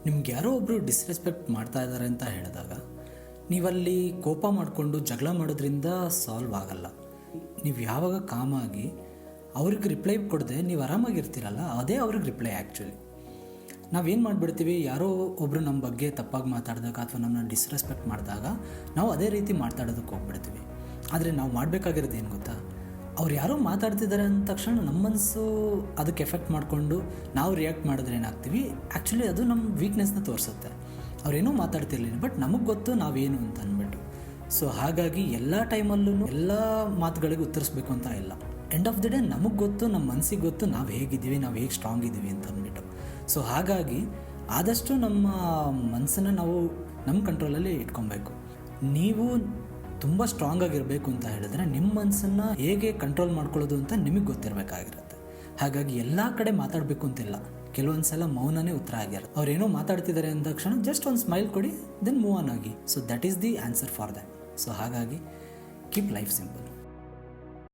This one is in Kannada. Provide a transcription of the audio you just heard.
ನಿಮ್ಗೆ ಯಾರೋ ಒಬ್ಬರು ಡಿಸ್ರೆಸ್ಪೆಕ್ಟ್ ಮಾಡ್ತಾ ಇದ್ದಾರೆ ಅಂತ ಹೇಳಿದಾಗ ನೀವಲ್ಲಿ ಕೋಪ ಮಾಡಿಕೊಂಡು ಜಗಳ ಮಾಡೋದ್ರಿಂದ ಸಾಲ್ವ್ ಆಗಲ್ಲ. ನೀವು ಯಾವಾಗ ಕಾಮಾಗಿ ಅವ್ರಿಗೆ ರಿಪ್ಲೈ ಕೊಡದೆ ನೀವು ಆರಾಮಾಗಿರ್ತೀರಲ್ಲ, ಅದೇ ಅವ್ರಿಗೆ ರಿಪ್ಲೈ. ಆ್ಯಕ್ಚುಲಿ ನಾವೇನು ಮಾಡಿಬಿಡ್ತೀವಿ, ಯಾರೋ ಒಬ್ಬರು ನಮ್ಮ ಬಗ್ಗೆ ತಪ್ಪಾಗಿ ಮಾತಾಡಿದಾಗ ಅಥವಾ ನಮ್ಮನ್ನ ಡಿಸ್ರೆಸ್ಪೆಕ್ಟ್ ಮಾಡಿದಾಗ ನಾವು ಅದೇ ರೀತಿ ಮಾತಾಡೋದಕ್ಕೆ ಹೋಗ್ಬಿಡ್ತೀವಿ. ಆದರೆ ನಾವು ಮಾಡಬೇಕಾಗಿರೋದು ಏನು ಗೊತ್ತಾ, ಅವ್ರು ಯಾರೋ ಮಾತಾಡ್ತಿದ್ದಾರೆ ಅಂದ ತಕ್ಷಣ ನಮ್ಮ ಮನಸ್ಸು ಅದಕ್ಕೆ ಎಫೆಕ್ಟ್ ಮಾಡಿಕೊಂಡು ನಾವು ರಿಯಾಕ್ಟ್ ಮಾಡಿದ್ರೆ ಏನಾಗ್ತೀವಿ, ಆ್ಯಕ್ಚುಲಿ ಅದು ನಮ್ಮ ವೀಕ್ನೆಸ್ನ ತೋರಿಸುತ್ತೆ. ಅವ್ರೇನೋ ಮಾತಾಡ್ತಿರ್ಲಿಲ್ಲ, ಬಟ್ ನಮಗೆ ಗೊತ್ತು ನಾವೇನು ಅಂತ ಅಂದ್ಬಿಟ್ಟು. ಸೊ ಹಾಗಾಗಿ ಎಲ್ಲ ಟೈಮಲ್ಲೂ ಎಲ್ಲ ಮಾತುಗಳಿಗೆ ಉತ್ತರಿಸ್ಬೇಕು ಅಂತ ಇಲ್ಲ. ಎಂಡ್ ಆಫ್ ದಿ ಡೇ ನಮಗೆ ಗೊತ್ತು, ನಮ್ಮ ಮನಸ್ಸಿಗೆ ಗೊತ್ತು ನಾವು ಹೇಗಿದ್ದೀವಿ, ನಾವು ಹೇಗೆ ಸ್ಟ್ರಾಂಗ್ ಇದ್ದೀವಿ ಅಂತ ಅಂದ್ಬಿಟ್ಟು. ಸೊ ಹಾಗಾಗಿ ಆದಷ್ಟು ನಮ್ಮ ಮನಸ್ಸನ್ನು ನಾವು ನಮ್ಮ ಕಂಟ್ರೋಲಲ್ಲಿ ಇಟ್ಕೊಬೇಕು. ನೀವು ತುಂಬ ಸ್ಟ್ರಾಂಗ್ ಆಗಿರಬೇಕು ಅಂತ ಹೇಳಿದ್ರೆ ನಿಮ್ಮ ಮನಸ್ಸನ್ನು ಹೇಗೆ ಕಂಟ್ರೋಲ್ ಮಾಡ್ಕೊಳ್ಳೋದು ಅಂತ ನಿಮಗೆ ಗೊತ್ತಿರಬೇಕಾಗಿರುತ್ತೆ. ಹಾಗಾಗಿ ಎಲ್ಲ ಕಡೆ ಮಾತಾಡಬೇಕು ಅಂತಿಲ್ಲ, ಕೆಲವೊಂದು ಸಲ ಮೌನನೇ ಉತ್ತರ ಆಗಿರುತ್ತೆ. ಅವ್ರೇನೋ ಮಾತಾಡ್ತಿದ್ದಾರೆ ಅಂದ ತಕ್ಷಣ ಜಸ್ಟ್ ಒಂದು ಸ್ಮೈಲ್ ಕೊಡಿ, ದೆನ್ ಮೂವ್ ಆನ್ ಆಗಿ. So that is the answer for that. So ಹಾಗಾಗಿ ಕೀಪ್ ಲೈಫ್ ಸಿಂಪಲ್.